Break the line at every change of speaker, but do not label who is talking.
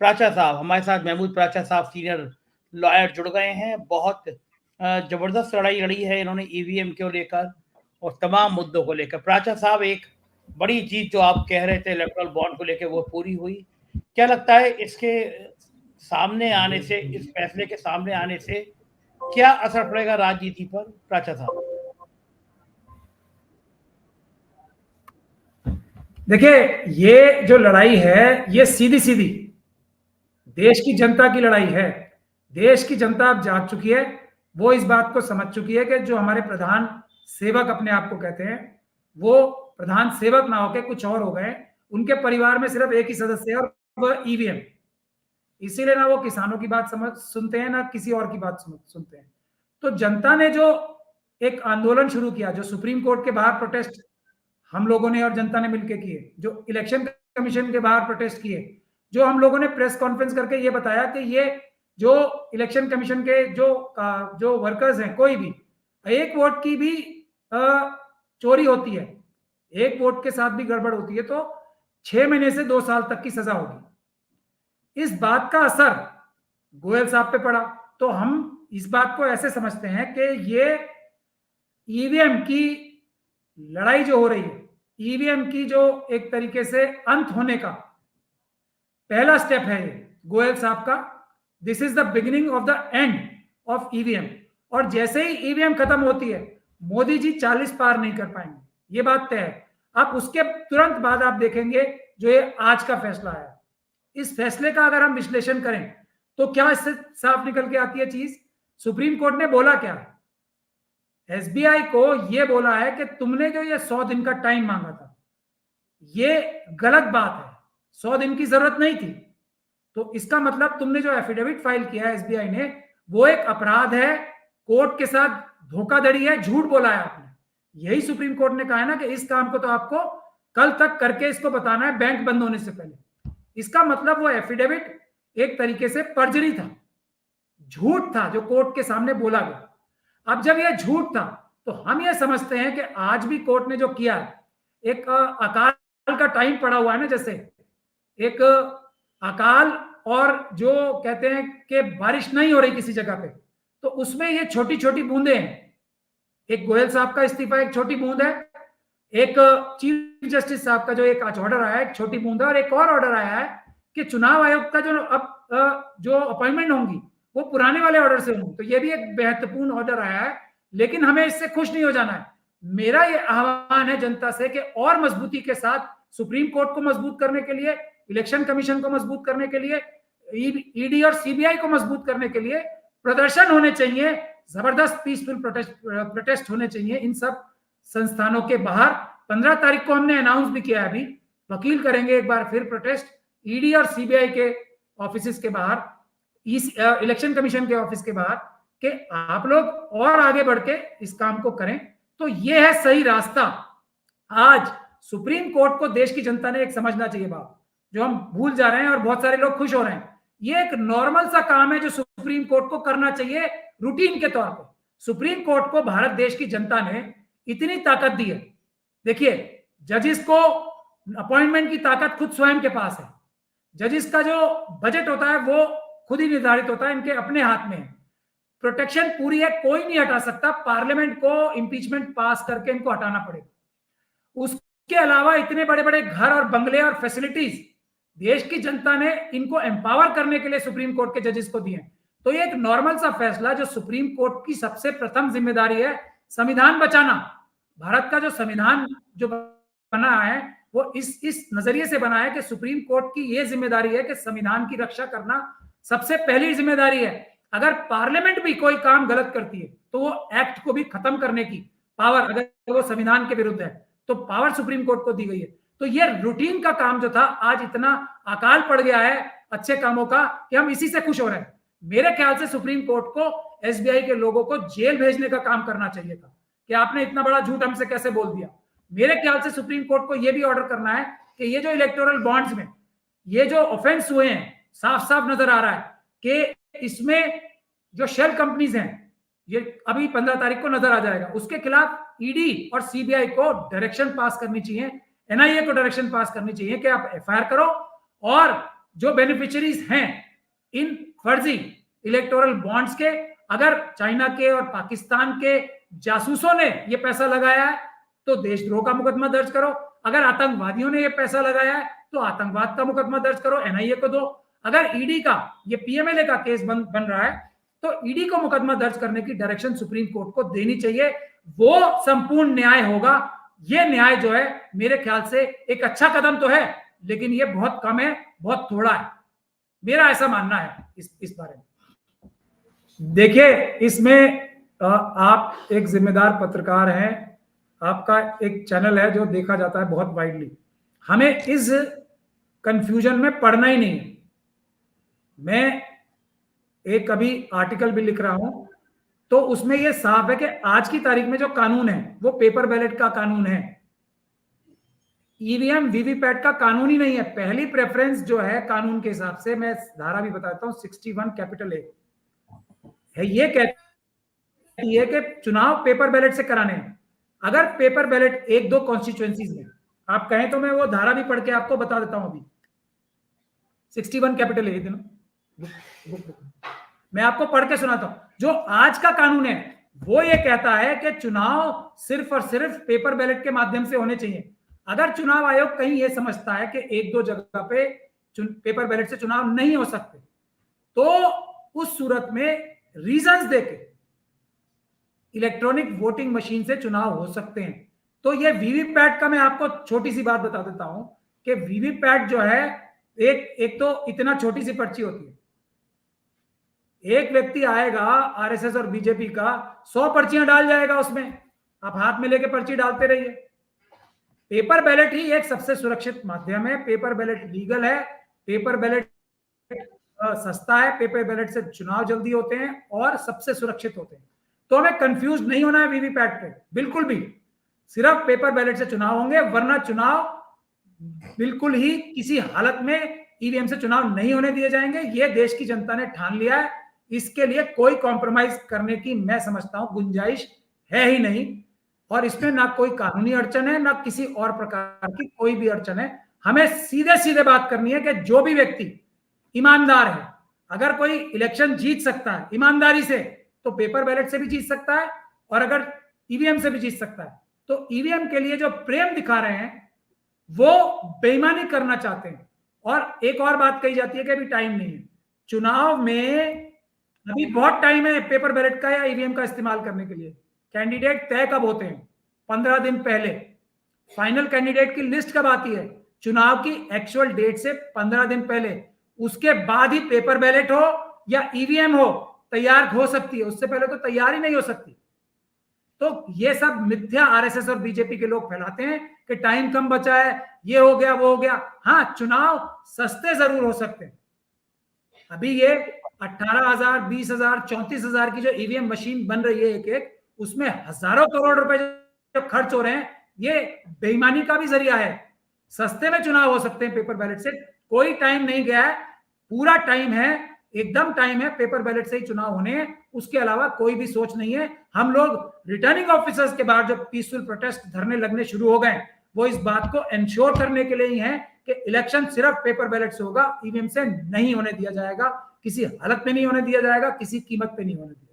प्राचा साहब हमारे साथ, महमूद प्राचा साहब सीनियर लॉयर जुड़ गए हैं। बहुत जबरदस्त लड़ाई लड़ी है इन्होंने ईवीएम को लेकर और तमाम मुद्दों को लेकर। प्राचा साहब, एक बड़ी चीज जो आप कह रहे थे इलेक्टोरल बॉन्ड को लेकर, वो पूरी हुई। क्या लगता है इसके सामने आने से, इस फैसले के सामने आने से क्या असर पड़ेगा राजनीति पर, प्राचा साहब?
देखिए, ये जो लड़ाई है ये सीधी सीधी देश की जनता की लड़ाई है। देश की जनता अब जाग चुकी है, वो इस बात को समझ चुकी है कि जो हमारे प्रधान सेवक अपने आप को कहते हैं, वो प्रधान सेवक ना होके कुछ और हो गए। उनके परिवार में सिर्फ एक ही सदस्य है और वह ईवीएम। इसीलिए ना वो किसानों की बात समझ सुनते हैं, ना किसी और की बात सुनते हैं। तो जनता ने जो एक आंदोलन शुरू किया, जो सुप्रीम कोर्ट के बाहर प्रोटेस्ट हम लोगों ने और जनता ने मिलकर किए, जो इलेक्शन कमीशन के बाहर प्रोटेस्ट किए, जो हम लोगों ने प्रेस कॉन्फ्रेंस करके ये बताया कि ये जो इलेक्शन कमीशन के जो वर्कर्स हैं, कोई भी एक वोट की भी चोरी होती है, एक वोट के साथ भी गड़बड़ होती है तो 6 महीने से 2 साल तक की सजा होगी। इस बात का असर गोयल साहब पे पड़ा। तो हम इस बात को ऐसे समझते हैं कि ये ईवीएम की लड़ाई जो हो रही है, ईवीएम की जो एक तरीके से अंत होने का पहला स्टेप है ये गोयल साहब का। This is the beginning of the end of EVM. और जैसे ही ईवीएम खत्म होती है, मोदी जी 40 पार नहीं कर पाएंगे, ये बात तय है। अब उसके तुरंत बाद आप देखेंगे जो ये आज का फैसला है, इस फैसले का अगर हम विश्लेषण करें तो क्या इससे साफ निकल के आती है चीज? सुप्रीम कोर्ट ने बोला क्या? एसबीआई को यह बोला है कि तुमने जो ये 100 दिन का टाइम मांगा था, ये गलत बात है, 100 दिन की जरूरत नहीं थी। तो इसका मतलब तुमने जो एफिडेविट फाइल किया है एसबीआई ने, वो एक अपराध है, कोर्ट के साथ धोखाधड़ी है, झूठ बोला है आपने। यही सुप्रीम कोर्ट ने कहा है ना कि इस काम को तो आपको कल तक करके इसको बताना है, बैंक बंद होने से पहले। इसका मतलब वो एफिडेविट एक तरीके से पर्जरी था, झूठ था जो कोर्ट के सामने बोला गया। अब जब यह झूठ था तो हम ये समझते हैं कि आज भी कोर्ट ने जो किया है, एक अकाल का टाइम पड़ा हुआ है ना, जैसे एक अकाल और जो कहते हैं कि बारिश नहीं हो रही किसी जगह पे, तो उसमें ये छोटी छोटी बूंदे हैं। एक गोयल साहब का इस्तीफा एक छोटी बूंद है, एक चीफ जस्टिस साहब का जो एक आज ऑर्डर आया है एक छोटी बूंद है, और एक और ऑर्डर आया है कि चुनाव आयोग का जो अब जो अपॉइंटमेंट होंगी वो पुराने वाले ऑर्डर से होंगी। तो ये भी एक महत्वपूर्ण ऑर्डर आया है, लेकिन हमें इससे खुश नहीं हो जाना है। मेरा ये आह्वान है जनता से कि और मजबूती के साथ सुप्रीम कोर्ट को मजबूत करने के लिए, इलेक्शन कमीशन को मजबूत करने के लिए, ईडी और सीबीआई को मजबूत करने के लिए प्रदर्शन होने चाहिए, जबरदस्त पीसफुल प्रोटेस्ट होने चाहिए इन सब संस्थानों के बाहर। 15 तारीख को हमने अनाउंस भी किया है, अभी वकील करेंगे एक बार फिर प्रोटेस्ट ईडी और सीबीआई के ऑफिस के बाहर, इलेक्शन कमीशन के ऑफिस के बाहर, कि आप लोग और आगे बढ़ के इस काम को करें। तो ये है सही रास्ता। आज सुप्रीम कोर्ट को देश की जनता ने एक समझना चाहिए बात, जो हम भूल जा रहे हैं और बहुत सारे लोग खुश हो रहे हैं। ये एक नॉर्मल सा काम है जो सुप्रीम कोर्ट को करना चाहिए रूटीन के तौर पर। सुप्रीम कोर्ट को भारत देश की जनता ने इतनी ताकत दी है। देखिए, जजेस को अपॉइंटमेंट की ताकत खुद स्वयं के पास है। जजेस का जो बजट होता है वो खुद ही निर्धारित होता है, इनके अपने हाथ में है। प्रोटेक्शन पूरी है, कोई नहीं हटा सकता। पार्लियामेंट को इंपीचमेंट पास करके इनको हटाना पड़ेगा। उसके अलावा इतने बड़े बड़े घर और बंगले और फैसिलिटीज देश की जनता ने इनको एम्पावर करने के लिए सुप्रीम कोर्ट के जजेस को दिए। तो ये एक नॉर्मल सा फैसला, जो सुप्रीम कोर्ट की सबसे प्रथम जिम्मेदारी है संविधान बचाना। भारत का जो संविधान जो बना है वो इस नजरिए से बना है कि सुप्रीम कोर्ट की ये जिम्मेदारी है कि संविधान की रक्षा करना सबसे पहली जिम्मेदारी है। अगर पार्लियामेंट भी कोई काम गलत करती है तो वो एक्ट को भी खत्म करने की पावर, अगर वो संविधान के विरुद्ध है तो पावर सुप्रीम कोर्ट को दी गई है। तो ये रूटीन का काम जो था, आज इतना अकाल पड़ गया है अच्छे कामों का कि हम इसी से खुश हो रहे हैं। मेरे ख्याल से सुप्रीम कोर्ट को एसबीआई के लोगों को जेल भेजने का काम करना चाहिए था कि आपने इतना बड़ा झूठ हमसे कैसे बोल दिया। मेरे ख्याल से सुप्रीम कोर्ट को यह भी ऑर्डर करना है कि ये जो इलेक्टोरल बॉन्ड्स में ये जो ऑफेंस हुए हैं, साफ साफ नजर आ रहा है कि इसमें जो शेल कंपनीज हैं, ये अभी 15 तारीख को नजर आ जाएगा, उसके खिलाफ ईडी और सीबीआई को डायरेक्शन पास करनी चाहिए, एनआईए को डायरेक्शन पास करनी चाहिए कि आप एफआईआर करो और जो बेनिफिशियरीज हैं इन फर्जी इलेक्टोरल बॉन्ड्स के, अगर चाइना के और पाकिस्तान के जासूसों ने ये पैसा लगाया है तो देशद्रोह का मुकदमा दर्ज करो, अगर आतंकवादियों ने ये पैसा लगाया है तो आतंकवाद का मुकदमा दर्ज करो, एनआईए को दो, अगर ईडी का ये पीएमएलए का केस बन रहा है तो ईडी को मुकदमा दर्ज करने की डायरेक्शन सुप्रीम कोर्ट को देनी चाहिए। वो संपूर्ण न्याय होगा। ये न्याय जो है मेरे ख्याल से एक अच्छा कदम तो है, लेकिन ये बहुत कम है, बहुत थोड़ा है, मेरा ऐसा मानना है इस बारे में। देखिए, इसमें आप एक जिम्मेदार पत्रकार हैं, आपका एक चैनल है जो देखा जाता है बहुत वाइडली, हमें इस कंफ्यूजन में पड़ना ही नहीं है। मैं एक अभी आर्टिकल भी लिख रहा हूं तो उसमें यह साफ है कि आज की तारीख में जो कानून है वो पेपर बैलेट का कानून है, ईवीएम वीवीपैट का कानून ही नहीं है। पहली प्रेफरेंस जो है कानून के हिसाब से, मैं धारा भी बताता हूं, 61(a) है, ये कहती है कि चुनाव पेपर बैलेट से कराने हैं। अगर पेपर बैलेट एक दो कॉन्स्टिट्यूएंसीज में, आप कहें तो मैं वो धारा भी पढ़ के आपको बता देता हूं अभी, 61(a) मैं आपको पढ़ के सुनाता हूं। जो आज का कानून है वो ये कहता है कि चुनाव सिर्फ और सिर्फ पेपर बैलेट के माध्यम से होने चाहिए। अगर चुनाव आयोग कहीं ये समझता है कि एक दो जगह पे पेपर बैलेट से चुनाव नहीं हो सकते तो उस सूरत में रीजंस देके इलेक्ट्रॉनिक वोटिंग मशीन से चुनाव हो सकते हैं। तो ये वीवीपैट का मैं आपको छोटी सी बात बता देता हूं कि वीवीपैट जो है एक तो इतना छोटी सी पर्ची होती है, एक व्यक्ति आएगा आरएसएस और बीजेपी का 100 पर्चियां डाल जाएगा उसमें, आप हाथ में लेके पर्ची डालते रहिए। पेपर बैलेट ही एक सबसे सुरक्षित माध्यम है, पेपर बैलेट लीगल है, पेपर बैलेट सस्ता है, पेपर बैलेट से चुनाव जल्दी होते हैं और सबसे सुरक्षित होते हैं। तो हमें कंफ्यूज नहीं होना है वीवीपैट पे, बिल्कुल भी, सिर्फ पेपर बैलेट से चुनाव होंगे, वरना चुनाव बिल्कुल ही किसी हालत में ईवीएम से चुनाव नहीं होने दिए जाएंगे। ये देश की जनता ने ठान लिया है, इसके लिए कोई कॉम्प्रोमाइज करने की मैं समझता हूं गुंजाइश है ही नहीं। और इसमें ना कोई कानूनी अड़चन है, ना किसी और प्रकार की कोई भी अड़चन है। हमें सीधे सीधे बात करनी है कि जो भी व्यक्ति ईमानदार है, अगर कोई इलेक्शन जीत सकता है ईमानदारी से तो पेपर बैलेट से भी जीत सकता है, और अगर ईवीएम से भी जीत सकता है। तो ईवीएम के लिए जो प्रेम दिखा रहे हैं वो बेईमानी करना चाहते हैं। और एक और बात कही जाती है कि अभी टाइम नहीं है, चुनाव में अभी बहुत टाइम है पेपर बैलेट का या ईवीएम का इस्तेमाल करने के लिए। कैंडिडेट तय कब होते हैं? 15 दिन पहले। फाइनल कैंडिडेट की लिस्ट कब आती है? चुनाव की एक्चुअल डेट से 15 दिन पहले। उसके बाद ही पेपर बैलेट हो या ईवीएम हो तैयार हो सकती है, उससे पहले तो तैयार ही नहीं हो सकती। तो ये सब मिथ्या आरएसएस और बीजेपी के लोग फैलाते हैं कि टाइम कम बचा है, ये हो गया वो हो गया। हाँ, चुनाव सस्ते जरूर हो सकते हैं। अभी ये 18,000, 20,000, 34,000 की जो ईवीएम मशीन बन रही है एक एक, उसमें हजारों करोड़ रुपए जो खर्च हो रहे हैं, ये बेईमानी का भी जरिया है। सस्ते में चुनाव हो सकते हैं पेपर बैलेट से, कोई टाइम नहीं गया है, पूरा टाइम है, एकदम टाइम है, पेपर बैलेट से ही चुनाव होने हैं, उसके अलावा कोई भी सोच नहीं है। हम लोग रिटर्निंग ऑफिसर्स के बाद जो पीसफुल प्रोटेस्ट धरने लगने शुरू हो गए, वो इस बात को इंश्योर करने के लिए ही है कि इलेक्शन सिर्फ पेपर बैलेट से होगा, ईवीएम से नहीं होने दिया जाएगा, किसी हालत में नहीं होने दिया जाएगा, किसी कीमत पे नहीं होने दिया